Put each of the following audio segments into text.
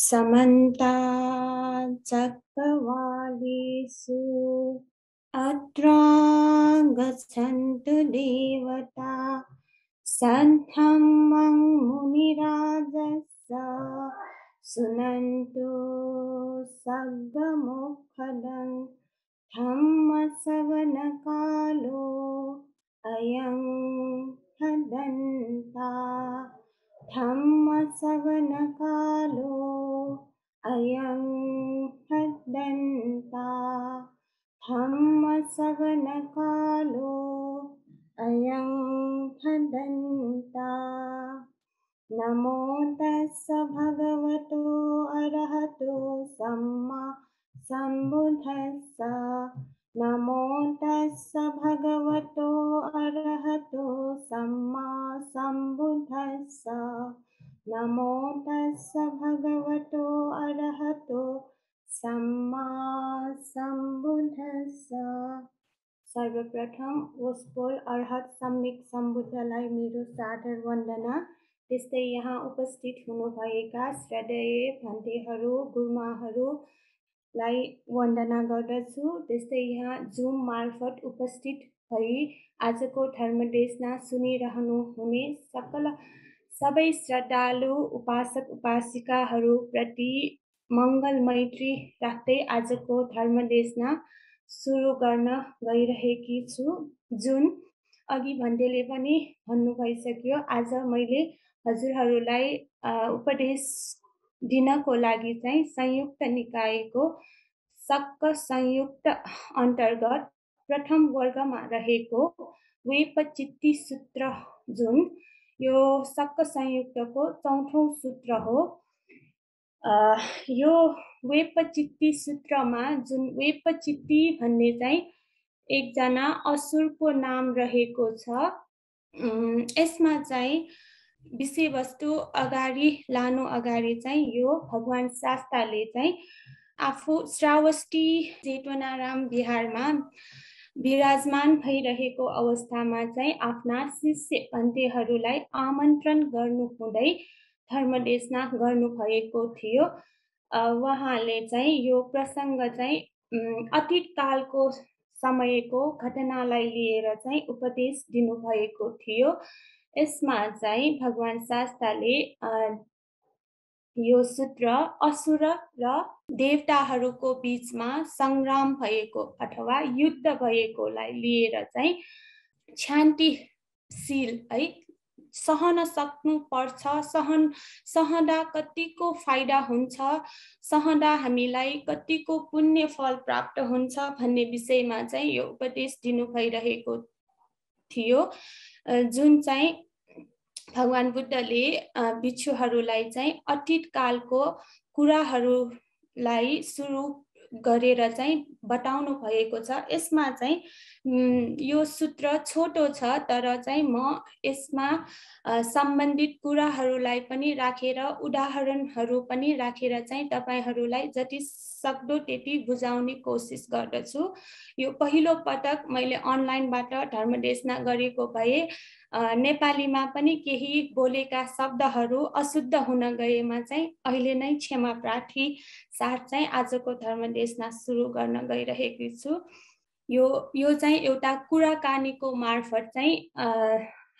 समन्ता चक्रवालेषु अत्रा गच्छन्तु देवता सद्धम्मं मुनिराजस्य शृण्वन्तु सद्गमुखदं धम्मश्रवणकालो अयं हदन्ता धम्मश्रवणकालो अयं हदन्ता धम्मश्रवणकालो अयं हदन्ता नमो तस्स भगवतो अरहतो सम्मा सम्बुद्धस्स नमो तस्स भगवतो अरहतो सम्मा सम्बुद्धस्स नमो तस्स भगवतो अरहतो सम्मा सम्बुद्धस्स सर्वप्रथम उसपोल अर्हत सम्यक सम्बुद्धलाई मेरो सादर वन्दना त्यस्तै यहाँ उपस्थित हुनुभएका श्रद्धेय भन्तेहरू गुरुमाहरूलाई वन्दना गर्दछु त्यस्तै यहाँ जुम मार्फत उपस्थित भई आजको धर्मदेशना सुनिरहनु हुने सबै श्रद्धालु उपासक उपासिकाहरू प्रति मङ्गल मैत्री राख्दै आजको धर्मदेशना सुरु गर्न गइरहेकी छु जुन अघि भन्देले पनि भन्नु भइसक्यो आज मैले हजुरहरूलाई उपदेश दिनको लागि चाहिँ संयुक्त निकायको सक्क संयुक्त अन्तर्गत प्रथम वर्गमा रहेको वेपचित्ती सूत्र जुन यो सक्क संयुक्तको चौथौं सूत्र हो यो वेपचित्ती सूत्रमा जुन वेपचित्ती भन्ने चाहिँ एकजना असुरको नाम रहेको छ यसमा चाहिँ विषयवस्तु अगाडि लानु अगाडि चाहिँ यो भगवान शास्ताले चाहिँ आफू श्रावस्ती जेठवनाराम बिहारमा विराजमान भइरहेको अवस्थामा चाहिँ आफ्ना शिष्य भन्तेहरूलाई आमन्त्रण गर्नु हुँदै धर्मदेशना गर्नु भएको थियो उहाँले चाहिँ यो प्रसङ्ग चाहिँ अतीत कालको समयको घटनालाई लिएर चाहिँ उपदेश दिनुभएको थियो यसमा चाहिँ भगवान शास्ताले यो सूत्र असुर र देवताहरूको बीचमा संग्राम भएको अथवा युद्ध भएकोलाई लिएर चाहिँ शान्तिशील है सहन सक्नु पर्छ सहँदा कतिको फाइदा हुन्छ सहँदा हामीलाई कतिको पुण्य फल प्राप्त हुन्छ भन्ने विषयमा चाहिँ यो उपदेश दिनु भइरहेको थियो जुन चाहिँ भगवान बुद्धले भिक्षुहरूलाई चाहिँ अतीत कालको कुराहरूलाई सुरु गरेर चाहिँ बताउनु भएको छ यसमा चाहिँ यो सूत्र छोटो छ तर चाहिँ म यसमा सम्बन्धित कुराहरूलाई पनि राखेर उदाहरणहरू पनि राखेर चाहिँ तपाईहरूलाई जति सक्दो त्यति बुझाउने कोसिस गर्दछु यो पहिलो पटक मैले अनलाइनबाट धर्मदेशना गरेको भए नेपालीमा पनि केही बोलेका शब्दहरू अशुद्ध हुन गएमा चाहिँ अहिले नै क्षमा प्रार्थी साथ चाहिँ आजको धर्मदेशना सुरु गर्न गइरहेकी छु यो चाहिँ एउटा कुराकानीको मार्फत चाहिँ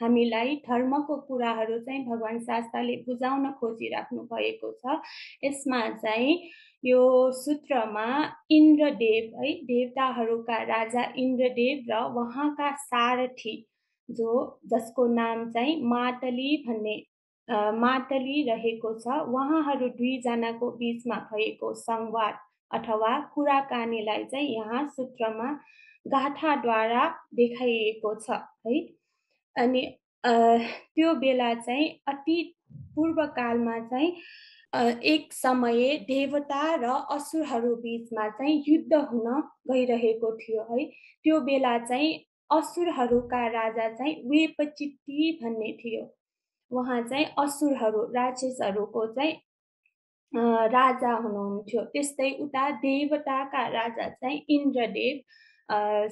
हामीलाई धर्मको कुराहरू चाहिँ भगवान शास्ताले बुझाउन खोजिराख्नु भएको छ यसमा चाहिँ यो सूत्रमा इन्द्रदेव है देवताहरूका राजा इन्द्रदेव र उहाँका सारथी जसको नाम चाहिँ मातली भन्ने मातली रहेको छ उहाँहरू दुईजनाको बीचमा भएको संवाद अथवा कुराकानीलाई चाहिँ यहाँ सूत्रमा गाथाद्वारा देखाइएको छ है अनि त्यो बेला चाहिँ अति पूर्वकालमा चाहिँ एक समय देवता र असुरहरू बीचमा चाहिँ युद्ध हुन गइरहेको थियो है त्यो बेला चाहिँ असुरहरूका राजा चाहिँ वेपचित्ती भन्ने थियो उहाँ चाहिँ असुरहरू राक्षसहरूको चाहिँ राजा हुनुहुन्थ्यो त्यस्तै उता देवताका राजा चाहिँ इन्द्रदेव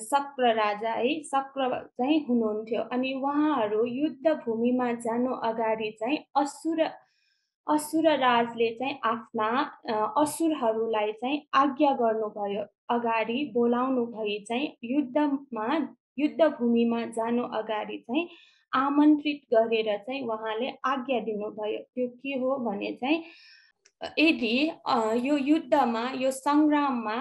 शक्र राजा है शक्र चाहिँ हुनुहुन्थ्यो अनि उहाँहरू युद्ध भूमिमा जानु अगाडि चाहिँ असुर राजले चाहिँ आफ्ना असुरहरूलाई चाहिँ आज्ञा गर्नुभयो। अगाडि बोलाउनु भई चाहिँ युद्धभूमिमा जानु अगाडि चाहिँ आमन्त्रित गरेर चाहिँ उहाँले आज्ञा दिनुभयो। त्यो के हो भने चाहिँ यदि यो युद्धमा यो सङ्ग्राममा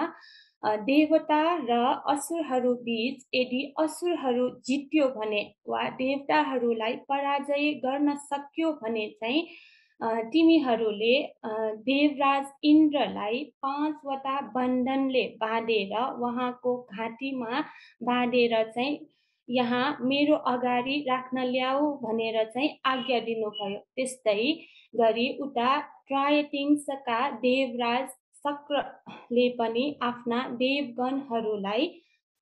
देवता र असुरहरू बीच यदि असुरहरू जित्यो भने वा देवताहरूलाई पराजय गर्न सक्यो भने चाहिँ तिमीहरूले देवराज इन्द्रलाई 5वटा बन्धनले बाँधेर उहाँको घाँटीमा बाँधेर चाहिँ यहाँ मेरो अगाडि राख्न ल्याऊ भनेर चाहिँ आज्ञा दिनुभयो। त्यस्तै गरी उता ट्रायटिङ्सका देवराज शक्रले पनि आफ्ना देवगणहरूलाई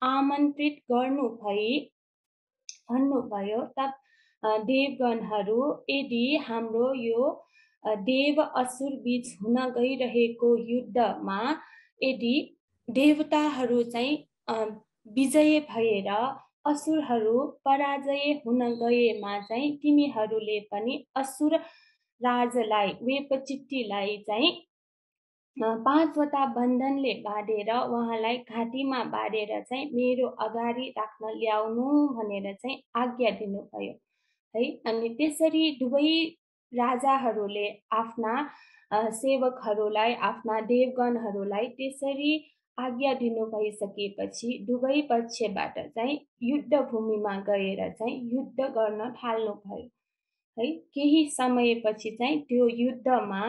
आमन्त्रित गर्नुभई भन्नुभयो, देवगणहरू यदि हाम्रो यो देव असुर बीच हुन गइरहेको युद्धमा यदि देवताहरू चाहिँ विजय भएर असुरहरू पराजय हुन गएमा चाहिँ तिमीहरूले पनि असुर राजलाई वेपचिट्टीलाई चाहिँ 5वटा बन्धनले बाँधेर उहाँलाई घाँटीमा बाँधेर चाहिँ मेरो अगाडि राख्न ल्याउनु भनेर चाहिँ आज्ञा दिनुभयो है। अनि त्यसरी दुवै राजाहरूले आफ्ना सेवकहरूलाई आफ्ना देवगणहरूलाई त्यसरी आज्ञा दिनु भइसकेपछि दुवै पक्षबाट चाहिँ युद्धभूमिमा गएर चाहिँ युद्ध गर्न थाल्नुभयो है। केही समयपछि चाहिँ त्यो युद्धमा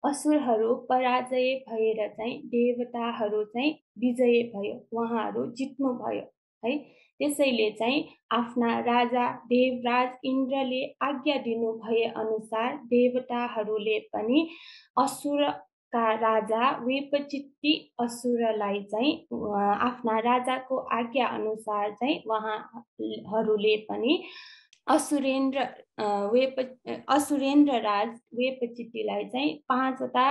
असुरहरू पराजय भएर चाहिँ देवताहरू चाहिँ विजय भयो, उहाँहरू जित्नु भयो है। त्यसैले चाहिँ आफ्ना राजा देवराज इन्द्रले आज्ञा दिनु भए अनुसार देवताहरूले पनि असुरका राजा वेपचिट्टी असुरलाई चाहिँ आफ्ना राजाको आज्ञा अनुसार चाहिँ उहाँहरूले पनि असुरेन्द्र राज वेपचिट्टीलाई चाहिँ 5वटा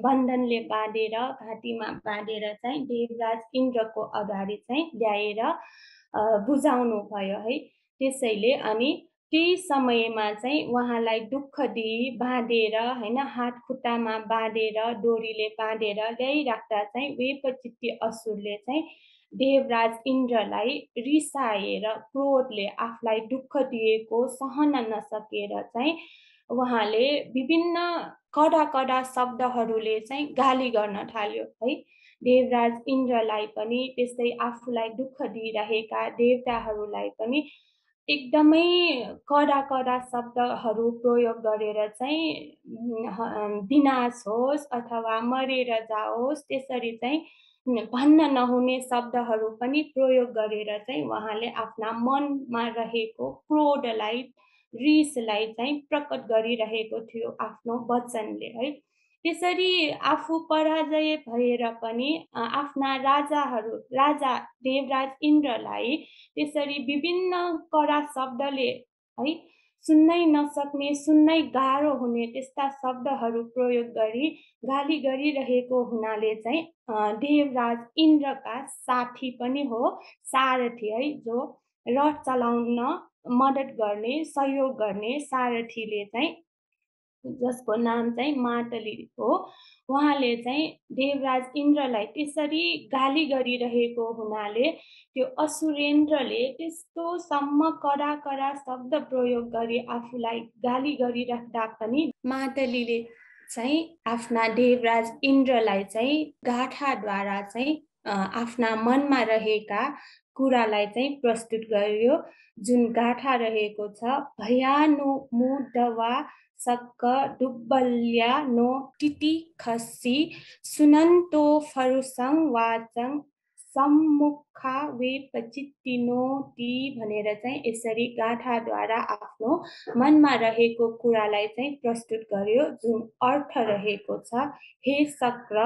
बन्धनले बाँधेर घाँटीमा बाँधेर चाहिँ देवराज इन्द्रको अगाडि चाहिँ ल्याएर बुझाउनु भयो है। त्यसैले अनि त्यही समयमा चाहिँ उहाँलाई दुःख दिई बाँधेर हैन हात खुट्टामा बाँधेर डोरीले बाँधेर ल्याइराख्दा चाहिँ वेपचिट्टी असुरले चाहिँ देवराज इन्द्रलाई रिसाएर क्रोधले आफूलाई दुःख दिएको सहन नसकेर चाहिँ उहाँले विभिन्न कडा शब्दहरूले चाहिँ गाली गर्न थाल्यो है। देवराज इन्द्रलाई पनि त्यस्तै आफूलाई दुःख दिइरहेका देवताहरूलाई पनि एकदमै कडा शब्दहरू प्रयोग गरेर चाहिँ विनाश होस् अथवा मरेर जाओस् त्यसरी चाहिँ भन्न नहुने शब्दहरू पनि प्रयोग गरेर चाहिँ उहाँले आफ्ना मनमा रहेको क्रोधलाई रिसलाई चाहिँ प्रकट गरिरहेको थियो आफ्नो वचनले है। त्यसरी आफू पराजय भएर पनि आफ्ना राजा देवराज इन्द्रलाई त्यसरी विभिन्न कडा शब्दले है सुन्नै नसक्ने सुन्नै गाह्रो हुने त्यस्ता शब्दहरू प्रयोग गरी गाली गरिरहेको हुनाले चाहिँ देवराज इन्द्रका साथी पनि हो सारथी है, जो रथ चलाउन मद्दत गर्ने सहयोग गर्ने सारथीले चाहिँ जसको नाम चाहिँ मातली हो, उहाँले चाहिँ देवराज इन्द्रलाई त्यसरी गाली गरिरहेको हुनाले त्यो असुरेन्द्रले त्यस्तोसम्म कडा शब्द प्रयोग गरी आफूलाई गाली गरिराख्दा पनि मातलीले चाहिँ आफ्ना देवराज इन्द्रलाई चाहिँ गाथाद्वारा चाहिँ आफ्ना मनमा रहेका कुरालाई चाहिँ प्रस्तुत गर्यो, जुन गाथा रहेको छ भयानु मुदवा सक्क दुब्बल्या नो टिटी खस्सी सुनन्तो फरुसङ वाचङ सम्मुखा वेपचिट्टिनो टी भनेर चाहिँ यसरी गाथाद्वारा आफ्नो मनमा रहेको कुरालाई चाहिँ प्रस्तुत गर्यो, जुन अर्थ रहेको छ हे शक्र,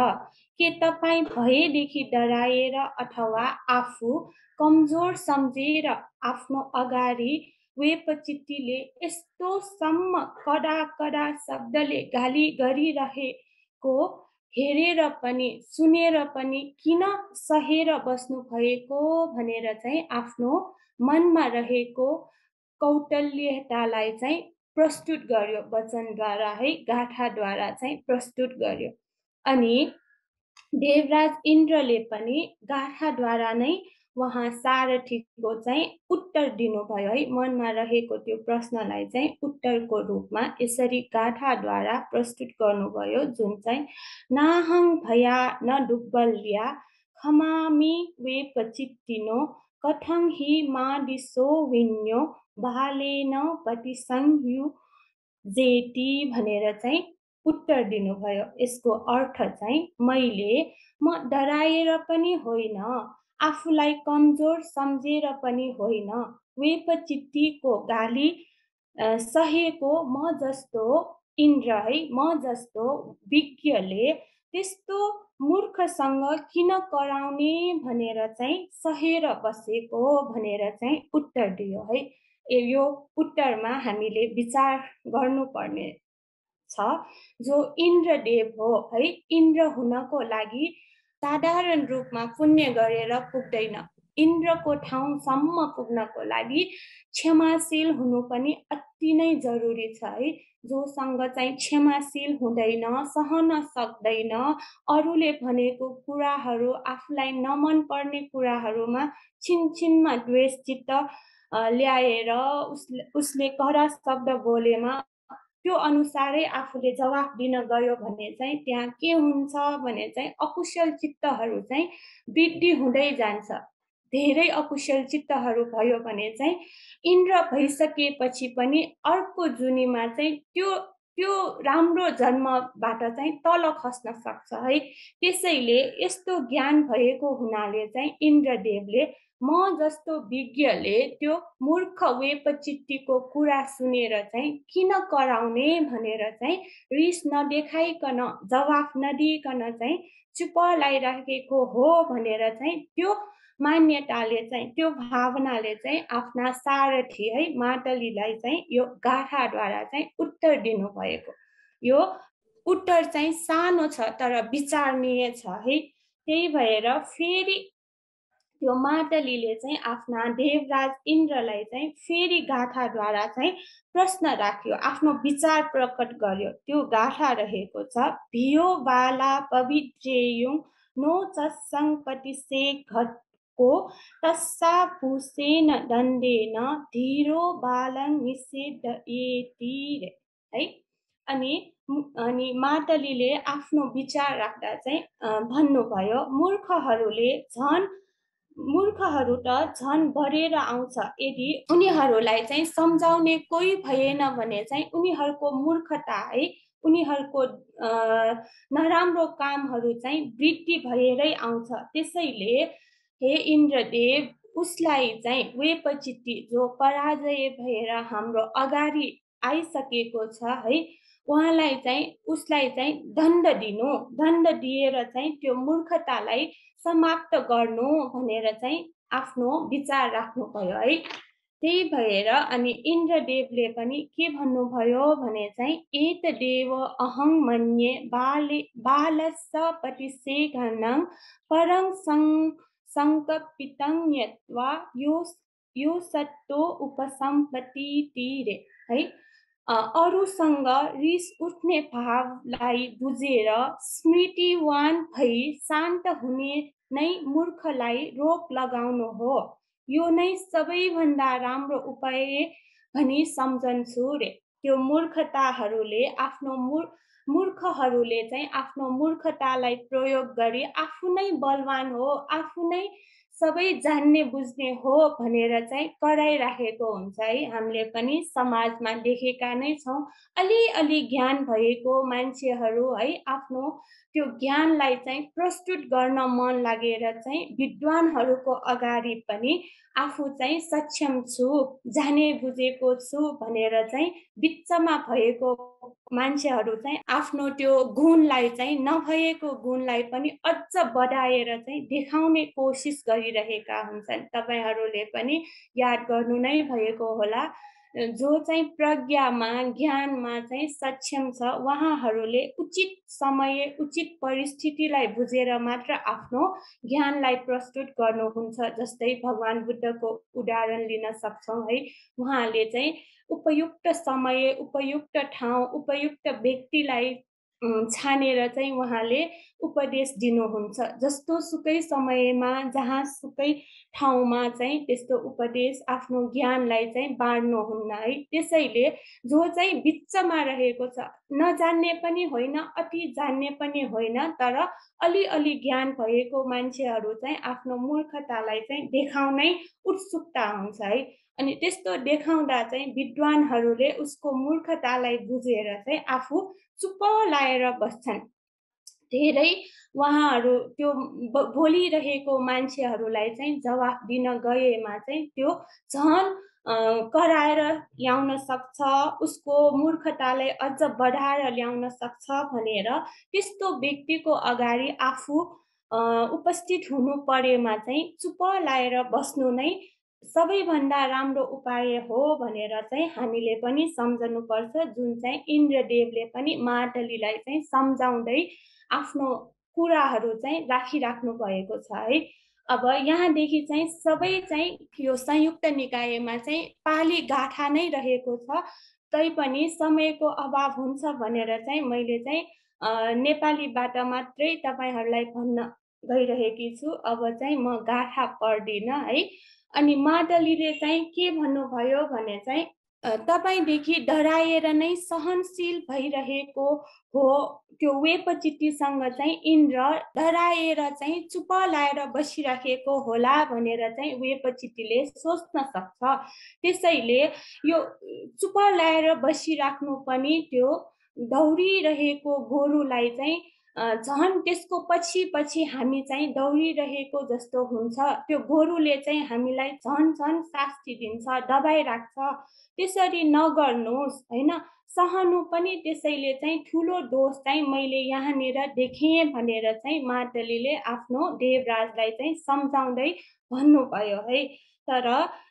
के तपाईँ भएदेखि डराएर अथवा आफू कमजोर सम्झेर आफ्नो अगाडि वेपचिट्टीले यस्तोसम्म कडा शब्दले गाली गरिरहेको हेरेर पनि सुनेर पनि किन सहेर बस्नु भएको भनेर चाहिँ आफ्नो मनमा रहेको कौटल्यतालाई चाहिँ प्रस्तुत गर्यो, वचनद्वारा है, गाथाद्वारा चाहिँ प्रस्तुत गर्यो। अनि देवराज इन्द्रले पनि गाथाद्वारा नै उहाँ सारथीको चाहिँ उत्तर दिनुभयो है, मनमा रहेको त्यो प्रश्नलाई चाहिँ उत्तरको रूपमा यसरी गाथाद्वारा प्रस्तुत गर्नुभयो, जुन चाहिँ नाहं भया न दुर्बल्या खमामि वेपचित्तिनो कथं हि मादिसो विन्यो बालेन जेती भनेर चाहिँ उत्तर दिनुभयो। यसको अर्थ चाहिँ म डराएर पनि होइन, आफूलाई कमजोर सम्झेर पनि होइन, वेपचित्तीको गाली सहेको म जस्तो इन्द्र है, म जस्तो विज्ञले त्यस्तो मूर्खसँग किन कराउने भनेर चाहिँ सहेर बसेको भनेर चाहिँ उत्तर दियो है। यो उत्तरमा हामीले विचार गर्नुपर्ने छ। जो इन्द्रदेव हो है, इन्द्र हुनको लागि साधारण रूपमा पुण्य गरेर पुग्दैन। इन्द्रको ठाउँसम्म पुग्नको लागि क्षमाशील हुनु पनि अति नै जरुरी छ है। जोसँग चाहिँ क्षमाशील हुँदैन, सहन सक्दैन, अरूले भनेको कुराहरू, आफूलाई नमन पर्ने कुराहरूमा छिनछिनमा द्वेष चित्त ल्याएर उसले कडा शब्द बोलेमा त्यो अनुसारै आफूले जवाफ दिन गयो भने चाहिँ त्यहाँ के हुन्छ भने चाहिँ अकुशल चित्तहरू चाहिँ वृद्धि हुँदै जान्छ। धेरै अकुशल चित्तहरू भयो भने चाहिँ इन्द्र भइसकेपछि पनि अर्को जुनीमा चाहिँ त्यो राम्रो जन्मबाट चाहिँ तल खस्न सक्छ है। त्यसैले यस्तो ज्ञान भएको हुनाले चाहिँ इन्द्रदेवले म जस्तो विज्ञले त्यो मूर्ख वेपचित्तीको कुरा सुनेर चाहिँ किन कराउने भनेर चाहिँ रिस नदेखाइकन, जवाफ नदिइकन चाहिँ चुप लागिराखेको हो भनेर चाहिँ त्यो मान्यताले चाहिँ, त्यो भावनाले चाहिँ आफ्ना सारथी है मातलीलाई चाहिँ यो गाथाद्वारा चाहिँ उत्तर दिनुभएको। यो उत्तर चाहिँ सानो छ तर विचारणीय छ है। त्यही भएर फेरि त्यो मातलीले चाहिँ आफ्ना देवराज इन्द्रलाई चाहिँ फेरि गाथाद्वारा चाहिँ प्रश्न राख्यो, आफ्नो विचार प्रकट गर्यो। त्यो गाथा रहेको छ, भियो बाला पवित्रेयुं नो चसंपतिसे घटको तस्सा भूषेण दण्डेन धीरो बालं निषेधयेति है। अनि मातलीले आफ्नो विचार राख्दा चाहिँ भन्नुभयो, मूर्खहरू त झन् बढेर आउँछ। यदि उनीहरूलाई चाहिँ सम्झाउने कोही भएन भने चाहिँ उनीहरूको मूर्खता है, उनीहरूको नराम्रो कामहरू चाहिँ वृद्धि भएरै आउँछ। त्यसैले हे इन्द्रदेव उसलाई चाहिँ वेपचित्ती जो पराजय भएर हाम्रो अगाडि आइसकेको छ है, उहाँलाई चाहिँ उसलाई चाहिँ दण्ड दिनु, दण्ड दिएर चाहिँ त्यो मूर्खतालाई समाप्त गर्नु भनेर चाहिँ आफ्नो विचार राख्नुभयो है। त्यही भएर अनि इन्द्रदेवले पनि के भन्नुभयो भने चाहिँ एत देव अहं मन्ये बालस्य पतिसेघनं परं संकपितं यत्वा यो सत्तो उपसम्पत्ति है। अरूसँग रिस उठ्ने भावलाई बुझेर स्मृतिवान भई शान्त हुने नै मूर्खलाई रोक लगाउनु हो। यो नै सबैभन्दा राम्रो उपाय भनी सम्झन्छु रे। त्यो मूर्खहरूले चाहिँ आफ्नो मूर्खतालाई प्रयोग गरी आफू नै बलवान हो, आफू नै सबै जान्ने बुझ्ने हो भनेर चाहिँ कराइराखेको हुन्छ है। हामीले पनि समाजमा देखेका नै छौँ। अलि ज्ञान भएको मान्छेहरू है, आफ्नो त्यो ज्ञानलाई चाहिँ प्रस्तुत गर्न मन लागेर चाहिँ विद्वानहरूको अगाडि पनि आफू चाहिँ सक्षम छु, जाने बुझेको छु भनेर चाहिँ बिचमा भएको मान्छेहरू चाहिँ आफ्नो त्यो गुणलाई चाहिँ, नभएको गुणलाई पनि अझ बढाएर चाहिँ देखाउने कोसिस गरिरहेका हुन्छन्। तपाईहरूले पनि याद गर्नु नै भएको होला। जो चाहिँ प्रज्ञामा ज्ञानमा चाहिँ सक्षम छ उहाँहरूले उचित समय उचित परिस्थितिलाई बुझेर मात्र आफ्नो ज्ञानलाई प्रस्तुत गर्नुहुन्छ। जस्तै भगवान बुद्धको उदाहरण लिन सक्छौँ है। उहाँले चाहिँ उपयुक्त समय उपयुक्त ठाउँ उपयुक्त व्यक्तिलाई छानेर चाहिँ उहाँले उपदेश दिनुहुन्छ। जस्तो सुकै समयमा जहाँसुकै ठाउँमा चाहिँ त्यस्तो उपदेश आफ्नो ज्ञानलाई चाहिँ बाँड्नुहुन्न है। त्यसैले जो चाहिँ बिचमा रहेको छ, नजान्ने पनि होइन अति जान्ने पनि होइन, तर अलिअलि ज्ञान भएको मान्छेहरू चाहिँ आफ्नो मूर्खतालाई चाहिँ देखाउनै उत्सुकता हुन्छ है। अनि त्यस्तो देखाउँदा चाहिँ विद्वानहरूले उसको मूर्खतालाई बुझेर चाहिँ आफू चुप्प लाएर बस्छन्। धेरै उहाँहरू त्यो बोलिरहेको मान्छेहरूलाई चाहिँ जवाफ दिन गएमा चाहिँ त्यो झन् कराएर ल्याउन सक्छ, उसको मूर्खतालाई अझ बढाएर ल्याउन सक्छ भनेर त्यस्तो व्यक्तिको अगाडि आफू उपस्थित हुनु परेमा चाहिँ चुप लाएर बस्नु नै सबैभन्दा राम्रो उपाय हो भनेर चाहिँ हामीले पनि सम्झनुपर्छ। जुन चाहिँ इन्द्रदेवले पनि महादलीलाई चाहिँ सम्झाउँदै आफ्नो कुराहरू चाहिँ राखिराख्नु भएको छ है। अब यहाँदेखि चाहिँ सबै चाहिँ यो संयुक्त निकायमा चाहिँ पाली गाथा नै रहेको छ। तैपनि समयको अभाव हुन्छ भनेर चाहिँ मैले चाहिँ नेपालीबाट मात्रै तपाईँहरूलाई भन्न गइरहेकी छु। अब चाहिँ म गाथा पढ्दिनँ है। अनि महादलीले चाहिँ के भन्नुभयो भने चाहिँ तपाईँदेखि डराएर नै सहनशील भइरहेको हो त्यो वेपचित्तीसँग चाहिँ इन्द्र डराएर चाहिँ चुप लाएर बसिराखेको होला भनेर चाहिँ वेपचित्तीले सोच्न सक्छ। त्यसैले यो चुप लाएर बसिराख्नु पनि त्यो दौडिरहेको गोरुलाई चाहिँ झन् त्यसको पछि पछि हामी चाहिँ दौडिरहेको जस्तो हुन्छ। त्यो गोरुले चाहिँ हामीलाई झन् झन् शास्ति दिन्छ, दबाई राख्छ। त्यसरी नगर्नुहोस् हैन। सहनु पनि त्यसैले चाहिँ ठुलो दोष चाहिँ मैले यहाँनिर देखेँ भनेर चाहिँ महादलीले आफ्नो देवराजलाई चाहिँ सम्झाउँदै भन्नुभयो है। तर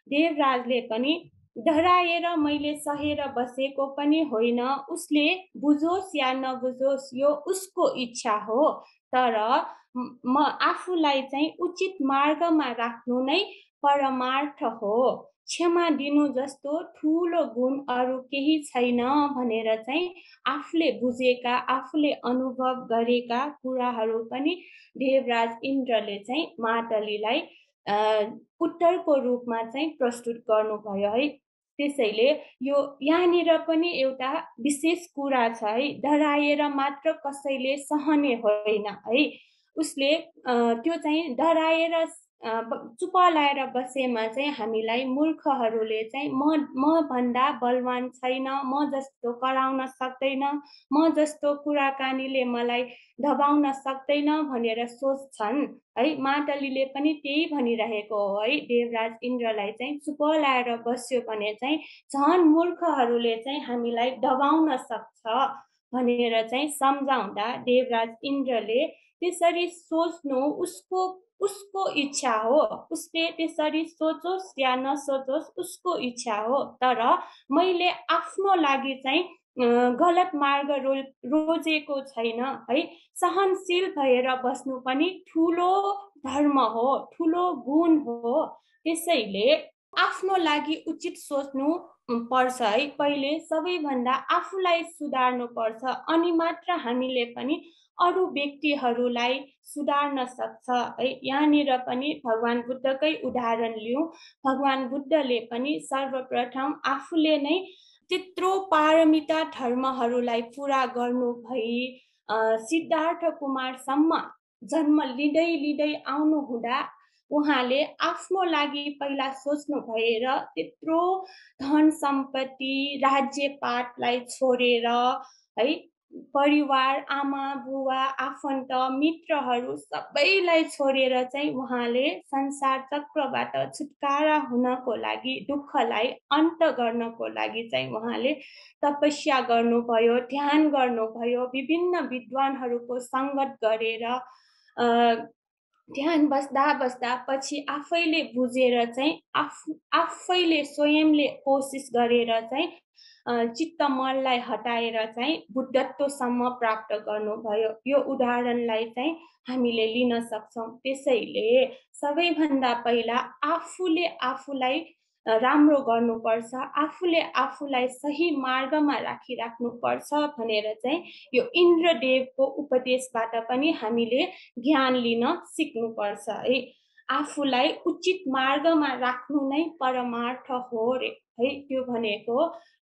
देवराजले पनि डराएर मैले सहेर बसेको पनि होइन, उसले बुझोस् या नबुझोस् यो उसको इच्छा हो, तर म आफूलाई चाहिँ उचित मार्गमा राख्नु नै परमार्थ हो। क्षमा दिनु जस्तो ठुलो गुण अरू केही छैन भनेर चाहिँ आफूले बुझेका आफूले अनुभव गरेका कुराहरू पनि देवराज इन्द्रले चाहिँ महादलीलाई उत्तरको रूपमा चाहिँ प्रस्तुत गर्नुभयो है। त्यसैले यो यहाँनिर पनि एउटा विशेष कुरा छ है। डराएर मात्र कसैले सहने होइन है। उसले त्यो चाहिँ डराएर चुप लाएर बसेमा चाहिँ हामीलाई मूर्खहरूले चाहिँ म भन्दा बलवान छैन, म जस्तो कराउन सक्दैन, म जस्तो कुराकानीले मलाई दबाउन सक्दैन भनेर सोच्छन् है। महादलीले पनि त्यही भनिरहेको हो है। देवराज इन्द्रलाई चाहिँ चुप लाएर बस्यो भने चाहिँ झन् मूर्खहरूले चाहिँ हामीलाई दबाउन सक्छ भनेर चाहिँ सम्झाउँदा देवराज इन्द्रले त्यसरी सोच्नु उसको इच्छा हो। उसले त्यसरी सोचोस् या नसोचोस् उसको इच्छा हो। तर मैले आफ्नो लागि चाहिँ गलत मार्ग रोजेको छैन है। सहनशील भएर बस्नु पनि ठुलो धर्म हो, ठुलो गुण हो। त्यसैले आफ्नो लागि उचित सोच्नु पर्छ है। पहिले सबैभन्दा आफूलाई सुधार्नु पर्छ, अनि मात्र हामीले पनि अरू व्यक्तिहरूलाई सुधार्न सक्छ है। यहाँनिर पनि भगवान बुद्धकै उदाहरण लिउँ। भगवान बुद्धले पनि सर्वप्रथम आफूले नै त्यत्रो पारमिता धर्महरूलाई पुरा गर्नु भई सिद्धार्थ कुमारसम्म जन्म लिँदै आउनु हुँदा उहाँले आफ्नो लागि पहिला सोच्नु भएर त्यत्रो धन सम्पत्ति राज्यपाटलाई छोडेर है, परिवार आमा बुवा आफन्त मित्रहरू सबैलाई छोडेर चाहिँ उहाँले संसार चक्रबाट छुटकारा हुनको लागि दुःखलाई अन्त गर्नको लागि चाहिँ उहाँले तपस्या गर्नुभयो, ध्यान गर्नुभयो, विभिन्न विद्वानहरूको सङ्गत गरेर ध्यान बस्दा बस्दा पछि आफैले बुझेर चाहिँ आफैले स्वयंले कोसिस गरेर चाहिँ चित्त मनलाई हटाएर चाहिँ बुद्धत्वसम्म प्राप्त गर्नुभयो। यो उदाहरणलाई चाहिँ हामीले लिन सक्छौँ। त्यसैले सबैभन्दा पहिला आफूले आफूलाई राम्रो गर्नुपर्छ, आफूले आफूलाई सही मार्गमा राखिराख्नुपर्छ भनेर चाहिँ यो इन्द्रदेवको उपदेशबाट पनि हामीले ज्ञान लिन सिक्नुपर्छ है। आफूलाई उचित मार्गमा राख्नु नै परमार्थ हो रे है। त्यो भनेको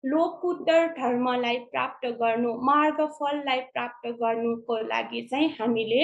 लोकोत्तर धर्मलाई प्राप्त गर्नु, मार्गफललाई प्राप्त गर्नुको लागि चाहिँ हामीले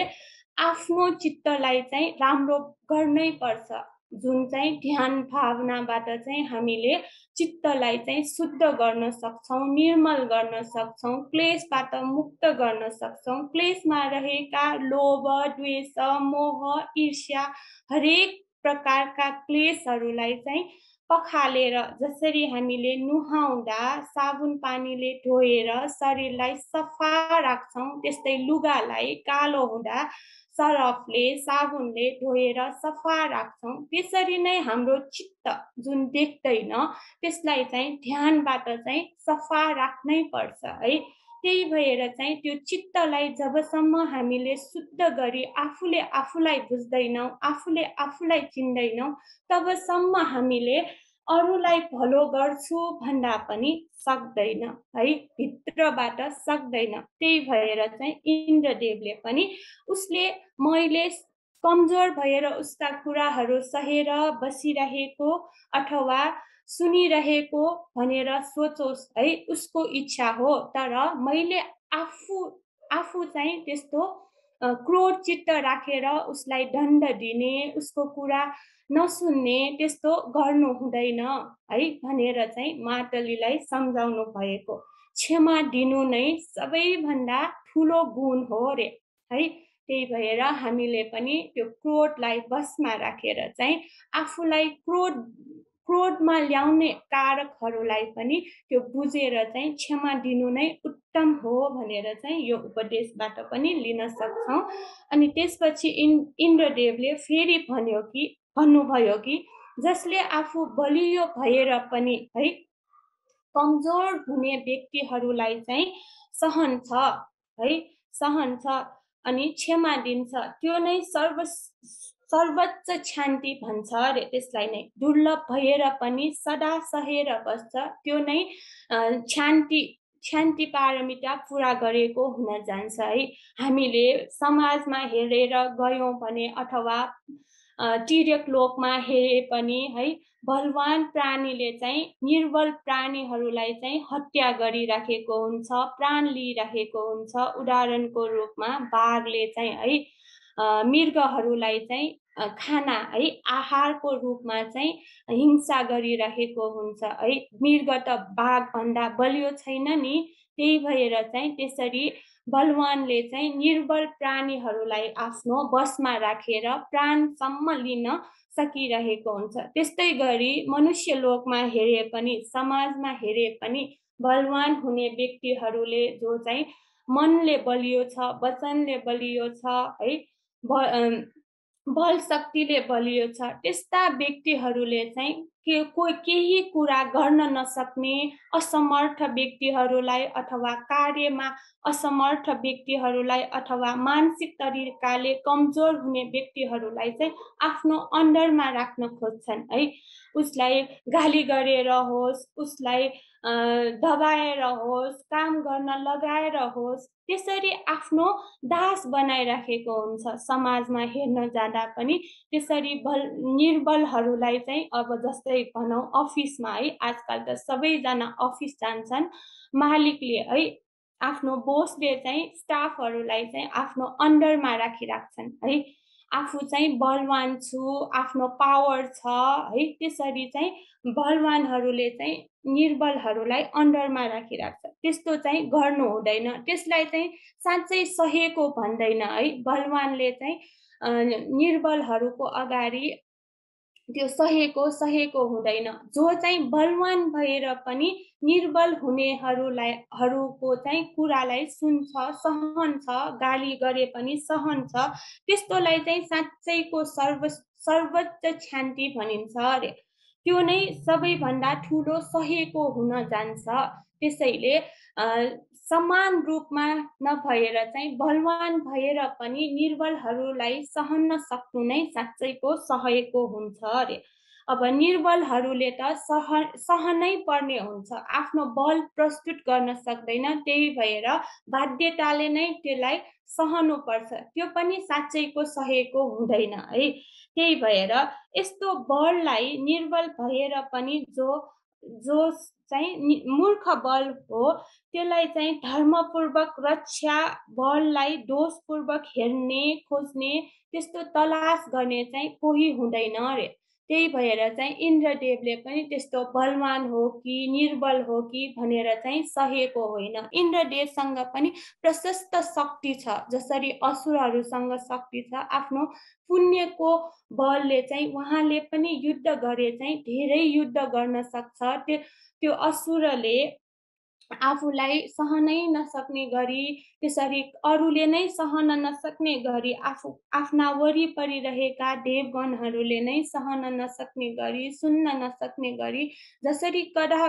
आफ्नो चित्तलाई चाहिँ राम्रो गर्नै पर्छ। जुन चाहिँ ध्यान भावनाबाट चाहिँ हामीले चित्तलाई चाहिँ शुद्ध गर्न सक्छौँ, निर्मल गर्न सक्छौँ, क्लेशबाट मुक्त गर्न सक्छौँ। क्लेशमा रहेका लोभ, द्वेष, मोह, ईर्ष्या हरेक प्रकारका क्लेशहरूलाई चाहिँ पखालेर, जसरी हामीले नुहाउँदा साबुन पानीले धोएर शरीरलाई सफा राख्छौँ, त्यस्तै लुगालाई कालो हुँदा सरफले साबुनले धोएर सफा राख्छौँ। त्यसरी नै हाम्रो चित्त जुन देख्दैन त्यसलाई चाहिँ ध्यानबाट चाहिँ सफा राख्नै पर्छ है। त्यही भएर चाहिँ त्यो चित्तलाई जबसम्म हामीले शुद्ध गरी आफूले आफूलाई बुझ्दैनौँ, आफूले आफूलाई चिन्दैनौँ, तबसम्म हामीले अरूलाई भलो गर्छु भन्दा पनि सक्दैन है, भित्रबाट सक्दैन। त्यही भएर चाहिँ इन्द्रदेवले पनि उसले मैले कमजोर भएर उसका कुराहरू सहेर बसिरहेको अथवा सुनिरहेको भनेर सोचोस् है, उसको इच्छा हो। तर मैले आफू चाहिँ त्यस्तो क्रोध चित्त राखेर उसलाई दण्ड दिने, उसको कुरा नसुन्ने त्यस्तो गर्नु हुँदैन है भनेर चाहिँ मातलीलाई सम्झाउनु भएको। क्षमा दिनु नै सबैभन्दा ठुलो गुण हो रे है। त्यही भएर हामीले पनि त्यो क्रोधलाई बसमा राखेर चाहिँ आफूलाई क्रोधमा ल्याउने कारकहरूलाई पनि त्यो बुझेर चाहिँ क्षमा दिनु नै उत्तम हो भनेर चाहिँ यो उपदेशबाट पनि लिन सक्छौँ। अनि त्यसपछि इन्द्रदेवले फेरि भन्नुभयो कि जसले आफू बलियो भएर पनि है कमजोर हुने व्यक्तिहरूलाई चाहिँ सहन्छ है, सहन्छ अनि क्षमा दिन्छ, त्यो नै सर्वोच्च शान्ति भन्छ अरे। त्यसलाई नै दुर्लभ भएर पनि सदा सहेर बस्छ, त्यो नै शान्ति पारमिता पुरा गरेको हुन जान्छ है। हामीले समाजमा हेरेर गयौँ भने अथवा तिर्यक लोकमा हेरे पनि है, बलवान प्राणीले चाहिँ निर्बल प्राणीहरूलाई चाहिँ हत्या गरिराखेको हुन्छ, प्राण लिइराखेको हुन्छ। उदाहरणको रूपमा बाघले चाहिँ है मृगहरूलाई चाहिँ खाना है आहारको रूपमा चाहिँ हिंसा गरिरहेको हुन्छ है। मृग त बाघभन्दा बलियो छैन नि, त्यही भएर चाहिँ त्यसरी बलवानले चाहिँ निर्बल प्राणीहरूलाई आफ्नो बसमा राखेर प्राणसम्म लिन सकिरहेको हुन्छ। त्यस्तै गरी मनुष्य लोकमा हेरे पनि, समाजमा हेरे पनि बलवान हुने व्यक्तिहरूले जो चाहिँ मनले बलियो छ, वचनले बलियो छ है, बल शक्तिले बलियो छ, त्यस्ता व्यक्तिहरूले चाहिँ केही कुरा गर्न नसक्ने असमर्थ व्यक्तिहरूलाई अथवा कार्यमा असमर्थ व्यक्तिहरूलाई अथवा मानसिक तरिकाले कमजोर हुने व्यक्तिहरूलाई चाहिँ आफ्नो अन्डरमा राख्न खोज्छन् है। उसलाई गाली गरेर होस्, उसलाई दबाएर होस्, काम गर्न लगाएर होस्, त्यसरी आफ्नो दास बनाइराखेको हुन्छ। समाजमा हेर्न जाँदा पनि त्यसरी निर्बलहरूलाई चाहिँ अब जस्तै भनौँ अफिसमा है, आजकल त सबैजना अफिस जान्छन्, मालिकले है आफ्नो बोसले चाहिँ स्टाफहरूलाई चाहिँ आफ्नो अन्डरमा राखिराख्छन् है। आफू चाहिँ बलवान छु, आफ्नो पावर छ है, त्यसरी चाहिँ बलवानहरूले चाहिँ निर्बलहरूलाई अन्डरमा राखिराख्छ। त्यस्तो चाहिँ गर्नु हुँदैन, त्यसलाई चाहिँ साँच्चै सहेको भन्दैन है। बलवानले चाहिँ निर्बलहरूको अगाडि त्यो सहेको हुँदैन। जो चाहिँ बलवान भएर पनि निर्बल हुनेहरूको चाहिँ कुरालाई सुन्छ, सहन्छ, गाली गरे पनि सहन्छ, त्यस्तोलाई चाहिँ साँच्चैको सर्वोच्च शान्ति भनिन्छ अरे। त्यो नै सबैभन्दा ठुलो सहेको हुन जान्छ। त्यसैले समान रूपमा नभएर चाहिँ बलवान भएर पनि निर्बलहरूलाई सहन सक्नु नै साँच्चैको सहेको हुन्छ अरे। अब निर्बलहरूले त सहनै पर्ने हुन्छ, आफ्नो बल प्रस्तुत गर्न सक्दैन, त्यही भएर बाध्यताले नै त्यसलाई सहनु पर्छ। त्यो पनि साँच्चैको सहेको हुँदैन है। त्यही भएर यस्तो बललाई निर्बल भएर पनि जो जो चाहिँ मूर्ख बल हो, त्यसलाई चाहिँ धर्मपूर्वक रक्षा बललाई दोषपूर्वक हेर्ने, खोज्ने, त्यस्तो तलास गर्ने चाहिँ कोही हुँदैन अरे। त्यही भएर चाहिँ इन्द्रदेवले पनि त्यस्तो बलवान हो कि निर्बल हो कि भनेर चाहिँ सहेको होइन। इन्द्रदेवसँग पनि प्रशस्त शक्ति छ, जसरी असुरहरूसँग शक्ति छ। आफ्नो पुण्यको बलले चाहिँ उहाँले पनि युद्ध गरे चाहिँ धेरै युद्ध गर्न सक्छ। त्यो असुरले आफूलाई सहनै नसक्ने गरी, त्यसरी अरूले नै सहन नसक्ने गरी, आफ्ना वरिपरि रहेका देवगणहरूले नै सहन नसक्ने गरी, सुन्न नसक्ने गरी, जसरी कडा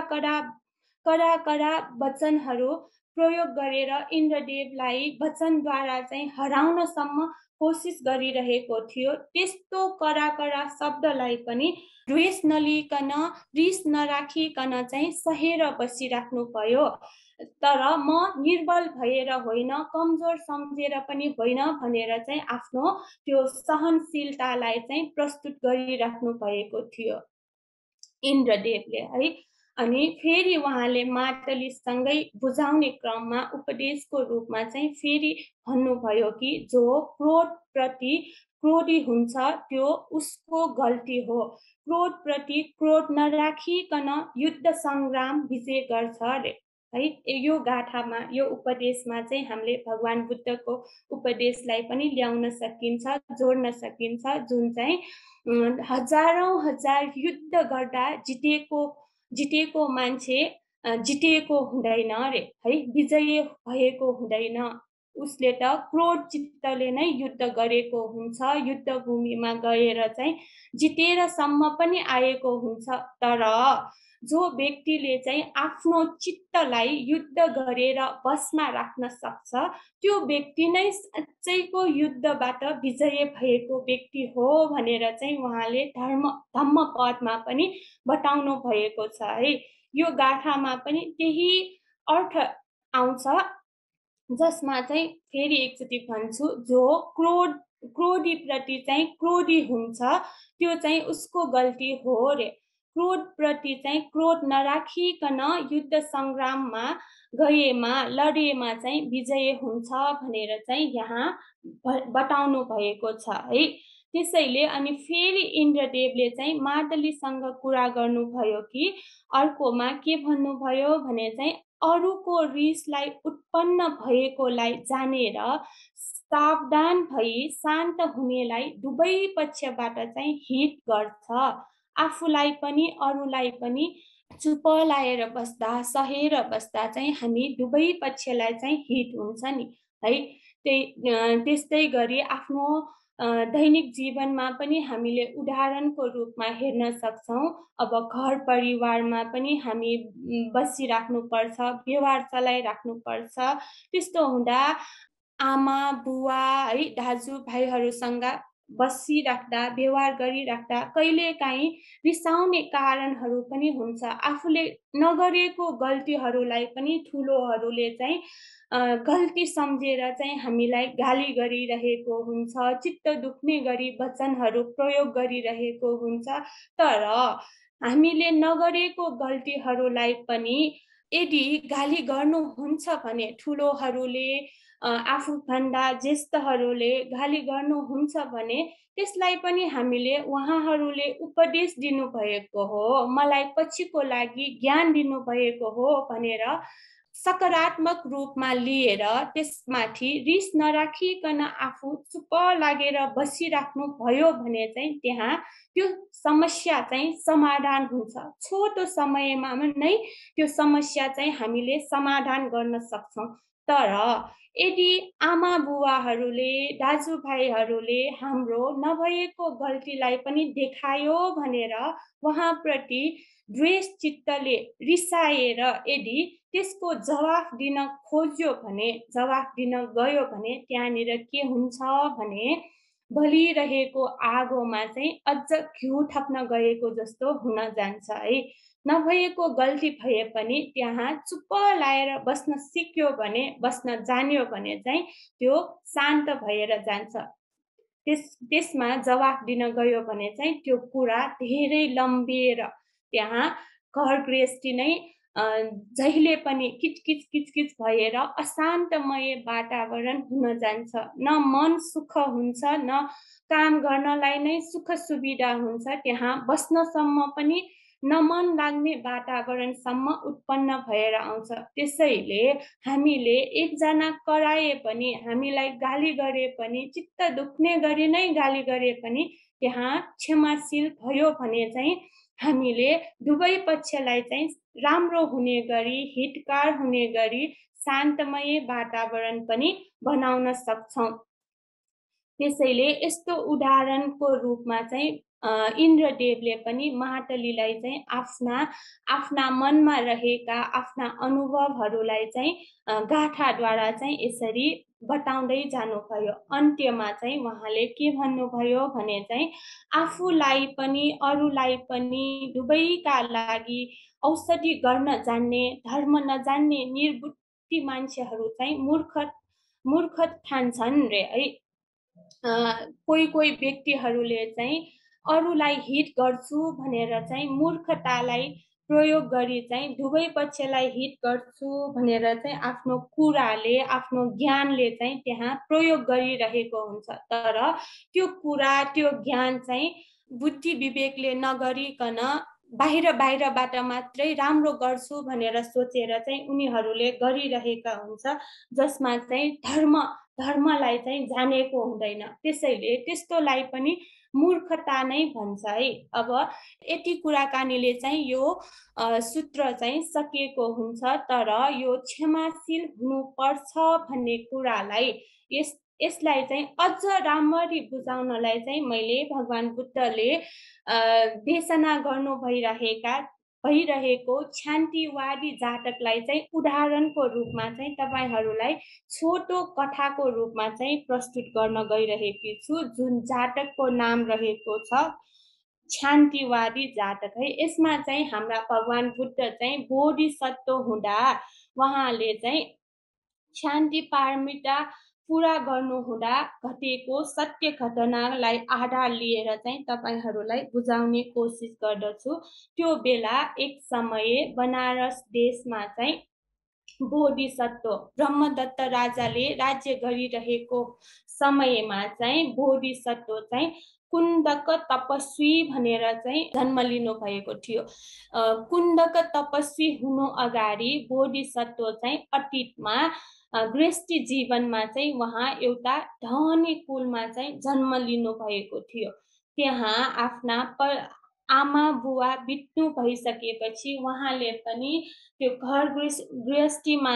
वचनहरू प्रयोग गरेर इन्द्रदेवलाई वचनद्वारा चाहिँ हराउनसम्म कोसिस गरिरहेको थियो, त्यस्तो कडा शब्दलाई पनि द्वेष नलिकन, रिस नराखिकन चाहिँ सहेर बसिराख्नु भयो। तर म निर्बल भएर होइन, कमजोर सम्झेर पनि होइन भनेर चाहिँ आफ्नो त्यो सहनशीलतालाई चाहिँ प्रस्तुत गरिराख्नु भएको थियो इन्द्रदेवले है। अनि फेरि उहाँले मातलीसँगै बुझाउने क्रममा उपदेशको रूपमा चाहिँ फेरि भन्नुभयो कि जो क्रोधप्रति क्रोधी हुन्छ त्यो उसको गल्ती हो। क्रोधप्रति क्रोध नराखिकन युद्ध सङ्ग्राम विजय गर्छ अरे है। यो गाथामा, यो उपदेशमा चाहिँ हामीले भगवान बुद्धको उपदेशलाई पनि ल्याउन सकिन्छ, जोड्न सकिन्छ, जुन चाहिँ हजार युद्ध गर्दा जितेको मान्छे जितेको हुँदैन अरे है, विजय भएको हुँदैन। उसले त क्रोध चित्तले नै युद्ध गरेको हुन्छ, युद्ध भूमिमा गएर चाहिँ जितेरसम्म पनि आएको हुन्छ। तर जो व्यक्तिले चाहिँ आफ्नो चित्तलाई युद्ध गरेर बसमा राख्न सक्छ, त्यो व्यक्ति नै साँच्चैको युद्धबाट विजय भएको व्यक्ति हो भनेर चाहिँ उहाँले धम्मपदमा पनि बताउनु भएको छ है। यो गाथामा पनि त्यही अर्थ आउँछ, जसमा चाहिँ फेरि एकचोटि भन्छु, जो क्रोधीप्रति चाहिँ क्रोधी हुन्छ त्यो चाहिँ उसको गल्ती हो रे। क्रोधप्रति चाहिँ क्रोध नराखिकन युद्ध सङ्ग्राममा गएमा, लडेमा चाहिँ विजय हुन्छ भनेर चाहिँ यहाँ बताउनु भएको छ है। त्यसैले अनि फेरि इन्द्रदेवले चाहिँ मातलीसँग कुरा गर्नुभयो कि अर्कोमा के भन्नुभयो भने चाहिँ अरूको रिसलाई उत्पन्न भएकोलाई जानेर सावधान भई शान्त हुनेलाई दुवै पक्षबाट चाहिँ हित गर्छ। आफूलाई पनि अरूलाई पनि चुप लाएर बस्दा, सहेर बस्दा चाहिँ हामी दुवै पक्षलाई चाहिँ हित हुन्छ नि है। त्यस्तै गरी आफ्नो दैनिक जीवनमा पनि हामीले उदाहरणको रूपमा हेर्न सक्छौँ। अब घर परिवारमा पनि हामी बसिराख्नुपर्छ, व्यवहार चलाइराख्नुपर्छ। त्यस्तो हुँदा आमा बुवा है, दाजुभाइहरूसँग बसिराख्दा, व्यवहार गरिराख्दा कहिलेकाहीँ रिसाउने कारणहरू पनि हुन्छ। आफूले नगरेको गल्तीहरूलाई पनि ठुलोहरूले चाहिँ गल्ती सम्झेर चाहिँ हामीलाई गाली गरिरहेको हुन्छ, चित्त दुख्ने गरी वचनहरू प्रयोग गरिरहेको हुन्छ। तर हामीले नगरेको गल्तीहरूलाई पनि यदि गाली गर्नुहुन्छ भने, ठुलोहरूले आफूभन्दा ज्येष्ठहरूले गाली गर्नुहुन्छ भने, त्यसलाई पनि हामीले उहाँहरूले उपदेश दिनुभएको हो, मलाई पछिको लागि ज्ञान दिनुभएको हो भनेर सकारात्मक रूपमा लिएर त्यसमाथि रिस नराखिकन आफू चुप लागेर बसिराख्नु भयो भने चाहिँ त्यहाँ त्यो समस्या चाहिँ समाधान हुन्छ। छोटो समयमा नै त्यो समस्या चाहिँ हामीले समाधान गर्न सक्छौँ। तर यदि आमा बुवाहरूले दाजुभाइहरूले हाम्रो नभएको गल्तीलाई पनि देखायो भनेर उहाँप्रति द्वेष चित्तले रिसाएर यदि त्यसको जवाफ दिन खोज्यो भने, जवाफ दिन गयो भने त्यहाँनिर के हुन्छ भने बलिरहेको आगोमा चाहिँ अझ घिउ थप्न गएको जस्तो हुन जान्छ है। नभएको गल्ती भए पनि त्यहाँ चुप लाएर बस्न सिक्यो भने, बस्न जान्यो भने चाहिँ त्यो शान्त भएर जान्छ। त्यसमा जवाफ दिन गयो भने चाहिँ त्यो कुरा धेरै लम्बिएर त्यहाँ घर गृहस्थी नै जहिले पनि किचकिच किचकिच भएर अशान्तमय वातावरण हुन जान्छ। न मन सुख हुन्छ, न काम गर्नलाई नै सुख सुविधा हुन्छ। त्यहाँ बस्नसम्म पनि न मन लाग्ने वातावरणसम्म उत्पन्न भएर आउँछ। त्यसैले हामीले एकजना कराए पनि, हामीलाई गाली गरे पनि, चित्त दुख्ने गरी नै गाली गरे पनि त्यहाँ क्षमाशील भयो भने चाहिँ हामीले दुवै पक्षलाई चाहिँ राम्रो हुने गरी, हितकार हुने गरी शान्तमय वातावरण पनि बनाउन सक्छौँ। त्यसैले यस्तो उदाहरणको रूपमा चाहिँ इन्द्रदेवले पनि महाटलीलाई चाहिँ आफ्ना मनमा रहेका आफ्ना अनुभवहरूलाई चाहिँ गाथाद्वारा चाहिँ यसरी बताउँदै जानुभयो। अन्त्यमा चाहिँ उहाँले के भन्नुभयो भने चाहिँ आफूलाई पनि अरूलाई पनि दुवैका लागि औषधि गर्न जान्ने, धर्म नजान्ने निर्बुद्धि मान्छेहरू चाहिँ मूर्ख ठान्छन् रे है। कोही व्यक्तिहरूले चाहिँ अरूलाई हित गर्छु भनेर चाहिँ मूर्खतालाई प्रयोग गरी चाहिँ दुवै पक्षलाई हित गर्छु भनेर चाहिँ आफ्नो कुराले, आफ्नो ज्ञानले चाहिँ त्यहाँ प्रयोग गरिरहेको हुन्छ। तर त्यो कुरा, त्यो ज्ञान चाहिँ बुद्धि विवेकले नगरिकन बाहिरबाट मात्रै राम्रो गर्छु भनेर सोचेर चाहिँ उनीहरूले गरिरहेका हुन्छ, जसमा चाहिँ धर्मलाई चाहिँ जानेको हुँदैन। त्यसैले त्यस्तोलाई पनि मूर्खता नै भन्छ है। अब यति कुराकानीले चाहिँ यो सूत्र चाहिँ सकिएको हुन्छ। तर यो क्षमाशील हुनुपर्छ भन्ने कुरालाई यसलाई चाहिँ अझ राम्ररी बुझाउनलाई चाहिँ मैले भगवान बुद्धले देशना गर्नु भइरहेको शान्तिवादी जातकलाई चाहिँ उदाहरणको रूपमा चाहिँ तपाईहरूलाई छोटो कथाको रूपमा चाहिँ प्रस्तुत गर्न गइरहेकी छु, जुन जातकको नाम रहेको छ शान्तिवादी जातक है। यसमा चाहिँ हाम्रा भगवान बुद्ध चाहिँ बोधिसत्व हुँदा उहाँले चाहिँ शान्ति पारमिता पूरा गर्नुहुँदा घटेको सत्य घटनालाई आधार लिएर चाहिँ तपाईहरूलाई बुझाउने कोसिस गर्दछु। त्यो बेला एक समय बनारस देशमा चाहिँ बोधिसत्व ब्रह्मदत्त राजाले राज्य गरिरहेको समयमा चाहिँ बोधिसत्व चाहिँ कुन्दक तपस्वी भनेर चाहिँ जन्म लिनु भएको थियो। कुन्दक तपस्वी हुनु अगाडि बोधिसत्व चाहिँ अतीतमा गृहस्थी जीवनमा चाहिँ उहाँ एउटा धनी कुलमा चाहिँ जन्म लिनु भएको थियो। त्यहाँ आफ्ना आमा बुवा बित्नु भइसकेपछि उहाँले पनि त्यो घर गृहस्थीमा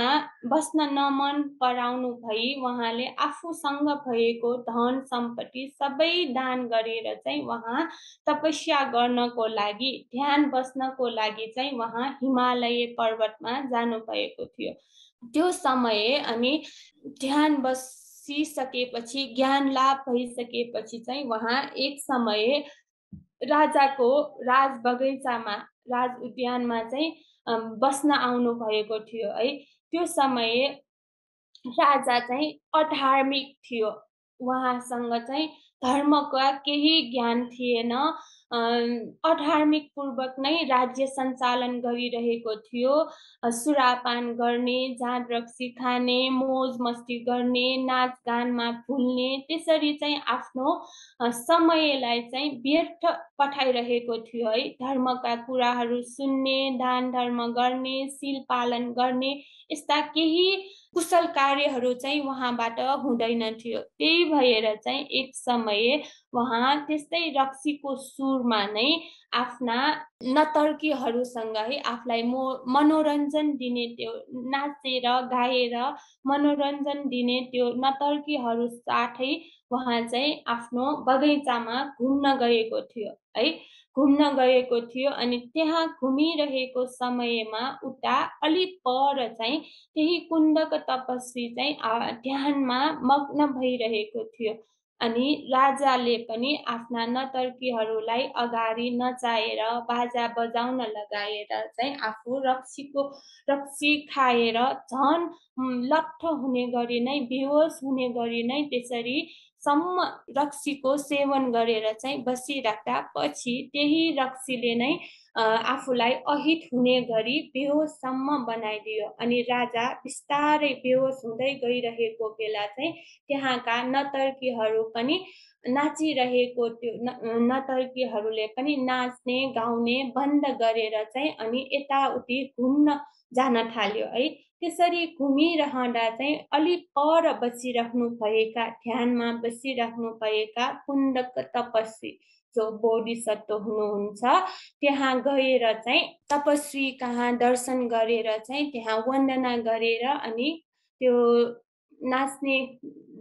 बस्न नमन पराउनु भई उहाँले आफूसँग भएको धन सम्पत्ति सबै दान गरेर चाहिँ उहाँ तपस्या गर्नको लागि, ध्यान बस्नको लागि चाहिँ उहाँ हिमालय पर्वतमा जानु भएको थियो। त्यो समय अनि ध्यान बसिसकेपछि, ज्ञान लाभ भइसकेपछि चाहिँ उहाँ एक समय राजाको राज बगैँचामा, राज उद्यानमा चाहिँ बस्न आउनु भएको थियो है। त्यो समय राजा चाहिँ अधार्मिक थियो। उहाँसँग चाहिँ धर्मका केही ज्ञान थिएन। अधार्मिक पूर्वक नै राज्य सञ्चालन गरिरहेको थियो। सुरापान गर्ने, जाँड रक्सी खाने, मोज मस्ती गर्ने, नाचगानमा भुल्ने, त्यसरी चाहिँ आफ्नो समयलाई चाहिँ व्यर्थ पठाइरहेको थियो है। धर्मका कुराहरू सुन्ने, दान धर्म गर्ने, शील पालन गर्ने, यस्ता केही कुशल कार्यहरू चाहिँ उहाँबाट हुँदैन थियो। त्यही भएर चाहिँ एक समय उहाँ त्यस्तै रक्सीको सुरमा नै आफ्ना नर्तकीहरूसँग है आफूलाई मनोरञ्जन दिने, त्यो नाचेर गाएर मनोरञ्जन दिने त्यो नर्तकीहरू साथै उहाँ चाहिँ आफ्नो बगैँचामा घुम्न गएको थियो है। घुम्न गएको थियो अनि त्यहाँ घुमिरहेको समयमा उता अलि पर चाहिँ त्यही कुन्दक तपस्वी चाहिँ ध्यानमा मग्न भइरहेको थियो। अनि राजाले पनि आफ्ना नर्तकीहरूलाई अगाडि नचाएर बाजा बजाउन लगाएर चाहिँ आफू रक्सी खाएर झन् लट्ठ हुने गरी नै, बेहोस हुने गरी नै त्यसरी सम्म रक्सीको सेवन गरेर चाहिँ बसिराख्दा पछि त्यही रक्सीले नै आफूलाई अहित हुने गरी बेहोससम्म बनाइदियो। अनि राजा बिस्तारै बेहोस हुँदै गइरहेको बेला चाहिँ त्यहाँका नर्तकीहरू पनि नाचिरहेको, त्यो नर्तकीहरूले पनि नाच्ने गाउने बन्द गरेर चाहिँ अनि यताउति घुम्न जान थाल्यो है। त्यसरी घुमिरहँदा चाहिँ अलि पर बसिराख्नु भएका, ध्यानमा बसिराख्नु भएका कुन्दक तपस्वी जो बोधिसत्व हुनुहुन्छ, त्यहाँ गएर चाहिँ तपस्वी कहाँ दर्शन गरेर चाहिँ त्यहाँ वन्दना गरेर अनि त्यो नाच्ने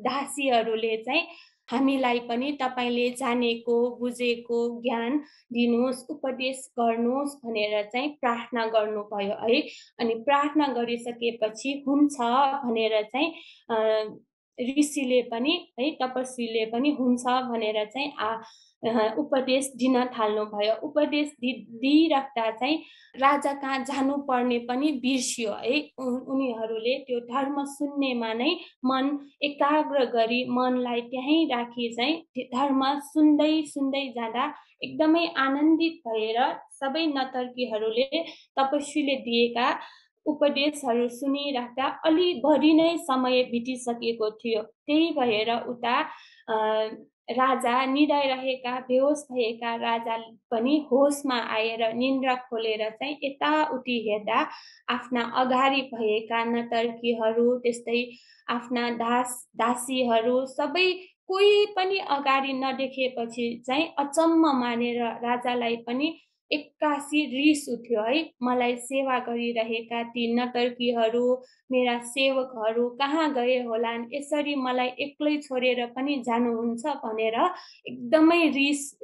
दासीहरूले चाहिँ हामीलाई पनि तपाईँले जानेको बुझेको ज्ञान दिनुहोस्, उपदेश गर्नुहोस् भनेर चाहिँ प्रार्थना गर्नुभयो है। अनि प्रार्थना गरिसकेपछि हुन्छ भनेर चाहिँ ऋषिले पनि है, तपस्वीले पनि हुन्छ भनेर चाहिँ उपदेश दिन थाल्नुभयो। उपदेश दिइराख्दा चाहिँ राजा कहाँ जानुपर्ने पनि बिर्सियो है। उनीहरूले त्यो धर्म सुन्नेमा नै मन एकाग्र गरी मनलाई त्यहीँ राखी चाहिँ धर्म सुन्दै सुन्दै जाँदा एकदमै आनन्दित भएर सबै नर्तकीहरूले तपस्वीले दिएका उपदेशहरू सुनिराख्दा अलि बढी नै समय बितिसकेको थियो। त्यही भएर उता राजा निदाइरहेका, बेहोस भएका राजा पनि होसमा आएर निन्द्रा खोलेर चाहिँ यताउति हेर्दा आफ्ना अगाडि भएका नर्तकीहरू, त्यस्तै आफ्ना दासीहरू सबै कोही पनि अगाडि नदेखेपछि चाहिँ अचम्म मानेर राजालाई पनि एक्कासी रिस उठ्यो है। मलाई सेवा गरिरहेका ती नर्तकीहरू, मेरा सेवकहरू कहाँ गए होलान्, यसरी मलाई एक्लै छोडेर पनि जानुहुन्छ भनेर एकदमै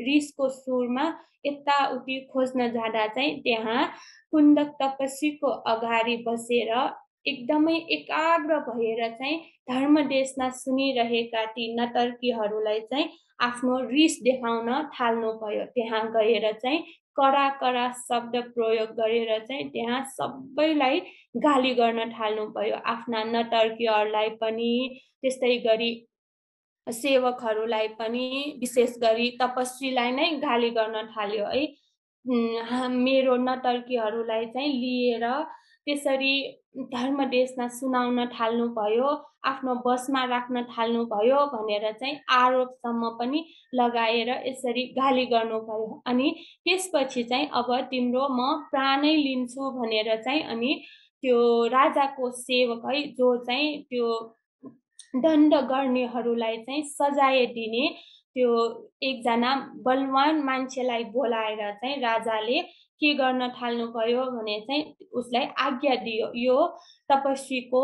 रिसको सुरमा यताउति खोज्न जाँदा चाहिँ त्यहाँ कुन्दक तपस्वीको अगाडि बसेर एकदमै एकाग्र भएर चाहिँ धर्मदेशना सुनिरहेका ती नर्तकीहरूलाई चाहिँ आफ्नो रिस देखाउन थाल्नुभयो। त्यहाँ गएर चाहिँ कडा शब्द प्रयोग गरेर चाहिँ त्यहाँ सबैलाई गाली गर्न थाल्नुभयो। आफ्ना नर्तकीहरूलाई पनि, त्यस्तै गरी सेवकहरूलाई पनि, विशेष गरी तपस्वीलाई नै गाली गर्न थाल्यो है। मेरो नर्तकीहरूलाई चाहिँ लिएर त्यसरी धर्मदेशना सुनाउन थाल्नुभयो, आफ्नो बसमा राख्न थाल्नुभयो भनेर चाहिँ आरोपसम्म पनि लगाएर यसरी गाली गर्नुभयो। अनि त्यसपछि चाहिँ अब तिम्रो म प्राणै लिन्छु भनेर चाहिँ अनि त्यो राजाको सेवक है, जो चाहिँ त्यो दण्ड गर्नेहरूलाई चाहिँ सजाय दिने त्यो एकजना बलवान मान्छेलाई बोलाएर चाहिँ राजाले के गर्न थाल्नुभयो भने चाहिँ उसलाई आज्ञा दियो, यो तपस्वीको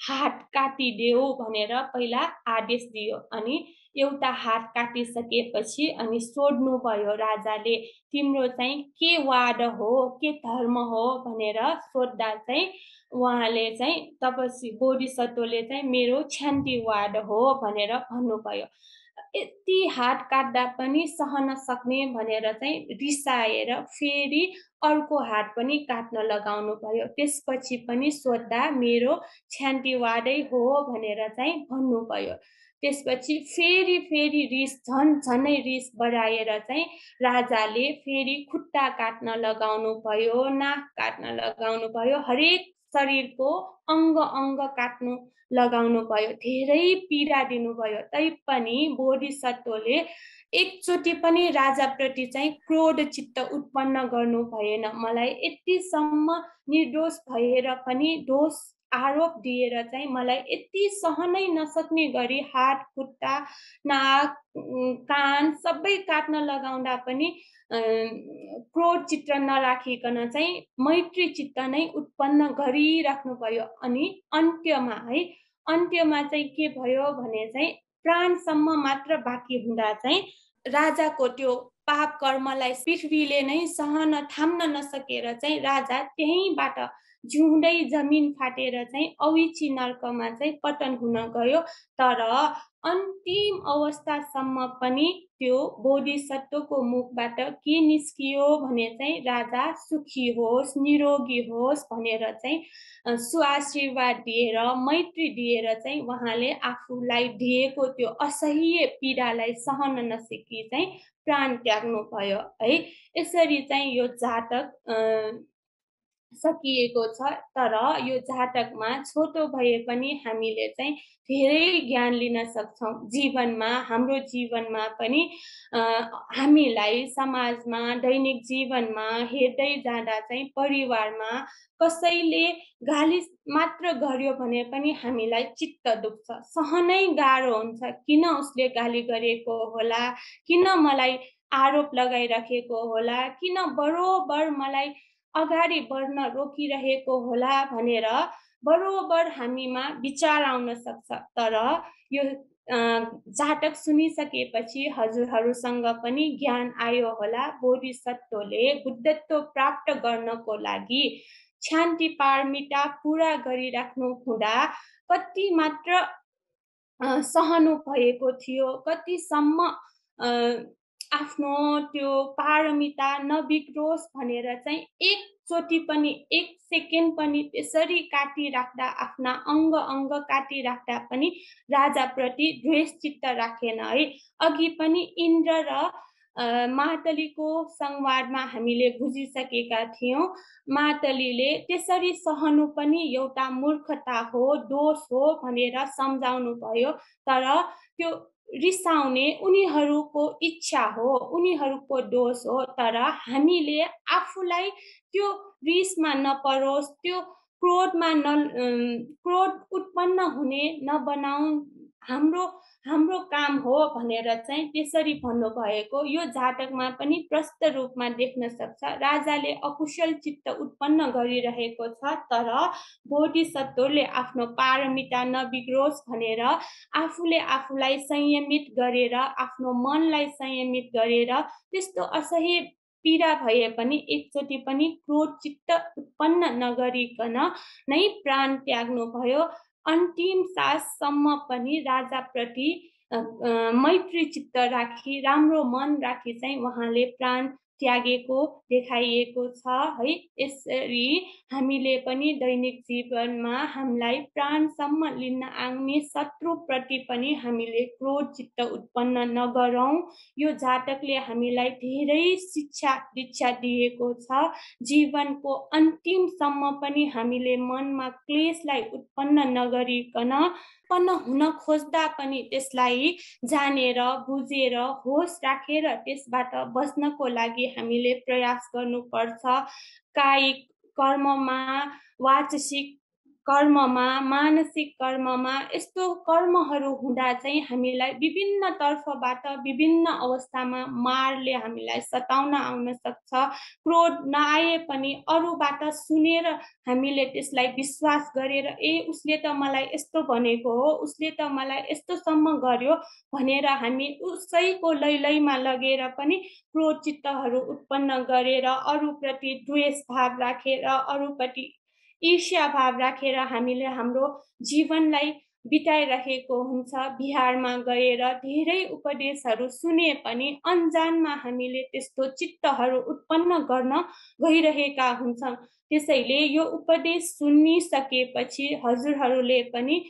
हात काटिदेऊ भनेर पहिला आदेश दियो। अनि एउटा हात काटिसकेपछि अनि सोध्नुभयो राजाले, तिम्रो चाहिँ के वाद हो, के धर्म हो भनेर सोद्धा चाहिँ उहाँले चाहिँ तपस्वी बोधिसत्वले चाहिँ मेरो क्षान्तिवाद हो भनेर भन्नुभयो। यति हात काट्दा पनि सहन सक्ने भनेर चाहिँ रिसाएर फेरि अर्को हात पनि काट्न लगाउनु भयो। त्यसपछि पनि सोद्धा मेरो क्षान्तिवादै हो भनेर चाहिँ भन्नुभयो। त्यसपछि फेरि फेरि रिस झनै रिस बढाएर चाहिँ राजाले फेरि खुट्टा काट्न लगाउनु भयो, नाक काट्न लगाउनु भयो, हरेक शरीरको अङ्ग काट्नु लगाउनु भयो, धेरै पीडा दिनुभयो। तैपनि बोधिसत्वले एकचोटि पनि राजाप्रति चाहिँ क्रोध चित्त उत्पन्न गर्नु भएन। मलाई यतिसम्म निर्दोष भएर पनि दोष आरोप दिएर चाहिँ मलाई यति सहनै नसक्ने गरी हात खुट्टा नाक कान सबै काट्न लगाउँदा पनि क्रोध चित्त नराखिकन चाहिँ मैत्री चित्त नै उत्पन्न गरिराख्नु भयो। अनि अन्त्यमा चाहिँ के भयो भने चाहिँ प्राणसम्म मात्र बाँकी हुँदा चाहिँ राजाको त्यो पाप कर्मलाई पृथ्वीले नै सहन थाम्न नसकेर चाहिँ राजा त्यहीँबाट जिउँदै जमिन फाटेर चाहिँ अविची नर्कमा चाहिँ पतन हुन गयो। तर अन्तिम अवस्थासम्म पनि त्यो बोधिसत्वको मुखबाट के निस्कियो भने चाहिँ राजा सुखी होस्, निरोगी होस् भनेर चाहिँ सुआशीर्वाद दिएर मैत्री दिएर चाहिँ उहाँले आफूलाई दिएको त्यो असह्य पीडालाई सहन नसकी चाहिँ प्राण त्याग्नु भयो है। यसरी चाहिँ यो जातक सकिएको छ। तर यो जातकमा छोटो भए पनि हामीले चाहिँ धेरै ज्ञान लिन सक्छौँ। जीवनमा हाम्रो जीवनमा पनि हामीलाई समाजमा दैनिक जीवनमा हेर्दै जाँदा चाहिँ परिवारमा कसैले गाली मात्र गर्यो भने पनि हामीलाई चित्त दुख्छ, सहनै गाह्रो हुन्छ। किन उसले गाली गरेको होला, किन मलाई आरोप लगाइराखेको होला, किन बरोबर मलाई अगाडि बढ्न रोकिरहेको होला भनेर बरोबर हामीमा विचार आउन सक्छ। तर यो जातक सुनिसकेपछि हजुरहरूसँग पनि ज्ञान आयो होला। बोधिसत्वले बुद्धत्व प्राप्त गर्नको लागि शान्ति पारमिता पुरा गरिराख्नु हुँदा कति मात्र सहनु भएको थियो, कतिसम्म आफ्नो त्यो पारमिता नबिग्रोस् भनेर चाहिँ एकचोटि पनि एक सेकेन्ड पनि त्यसरी काटिराख्दा, आफ्ना अङ्ग काटिराख्दा पनि राजाप्रति द्वेष चित्त राखेन है। अघि पनि इन्द्र र मातलीको संवादमा हामीले बुझिसकेका थियौँ। मातलीले त्यसरी सहनु पनि एउटा मूर्खता हो, दोष हो भनेर सम्झाउनु भयो। तर त्यो रिसाउने उनीहरूको इच्छा हो, उनीहरूको दोष हो। तर हामीले आफूलाई त्यो रिसमा नपरोस्, त्यो क्रोध उत्पन्न हुने नबनाऊ, हाम्रो काम हो भनेर चाहिँ त्यसरी भन्नुभएको यो जातकमा पनि प्रष्ट रूपमा देख्न सक्छ। राजाले अकुशल चित्त उत्पन्न गरिरहेको छ, तर बोधिसत्वले आफ्नो पारमिता नबिग्रोस् भनेर आफूले आफूलाई संयमित गरेर, आफ्नो मनलाई संयमित गरेर त्यस्तो असह्य पीडा भए पनि एकचोटि पनि क्रोध चित्त उत्पन्न नगरिकन नै प्राण त्याग्नु भयो। अन्तिम साससम्म पनि राजाप्रति मैत्री चित्त राखी, राम्रो मन राखी चाहिँ उहाँले प्राण त्यागेको देखाइएको छ है। यसरी हामीले पनि दैनिक जीवनमा हामीलाई प्राणसम्म लिन आउने शत्रुप्रति पनि हामीले क्रोध चित्त उत्पन्न नगरौँ। यो जातकले हामीलाई धेरै शिक्षा दीक्षा दिएको छ। जीवनको अन्तिमसम्म पनि हामीले मनमा क्लेशलाई उत्पन्न नगरिकन, उत्पन्न हुन खोज्दा पनि त्यसलाई जानेर बुझेर होस राखेर त्यसबाट बच्नको लागि हामीले प्रयास गर्नुपर्छ। कायिक कर्ममा, वाचसिक कर्ममा, मानसिक कर्ममा यस्तो कर्महरू हुँदा चाहिँ हामीलाई विभिन्न तर्फबाट विभिन्न अवस्थामा मारले हामीलाई सताउन आउन सक्छ। क्रोध नआए पनि अरूबाट सुनेर हामीले त्यसलाई विश्वास गरेर उसले त मलाई यस्तो भनेको हो, उसले त मलाई यस्तोसम्म गर्यो भनेर हामी उसैको लैलैमा लगेर पनि क्रोध चित्तहरू उत्पन्न गरेर अरूप्रति द्वेष भाव राखेर, अरूप्रति ईर्ष्या भाव राखेर हामीले हाम्रो जीवनलाई बिताइरहेको हुन्छ। बिहारमा गएर धेरै उपदेशहरू सुने पनि अन्जानमा हामीले त्यस्तो चित्तहरू उत्पन्न गर्न गइरहेका हुन्छौँ। त्यसैले यो उपदेश सुनिसकेपछि हजुरहरूले पनि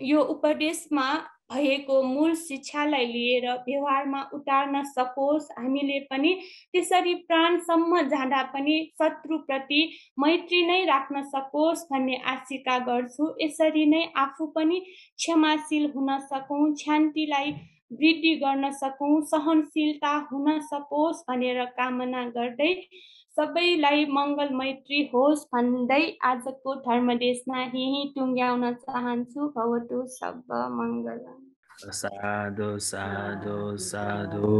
यो उपदेशमा भएको मूल शिक्षालाई लिएर व्यवहारमा उतार्न सकोस्। हामीले पनि त्यसरी प्राणसम्म जाँदा पनि शत्रुप्रति मैत्री नै राख्न सकोस् भन्ने आशिका गर्छु। यसरी नै आफू पनि क्षमाशील हुन सकौँ, शान्तिलाई वृद्धि गर्न सकौँ, सहनशीलता हुन सकोस् भनेर कामना गर्दै सबैलाई मङ्गल मैत्री होस् भन्दै आजको धर्मदेशमा यहीँ टुङ्ग्याउन चाहन्छु। भवतु सब मङ्गलम्। साधु साधु साधु।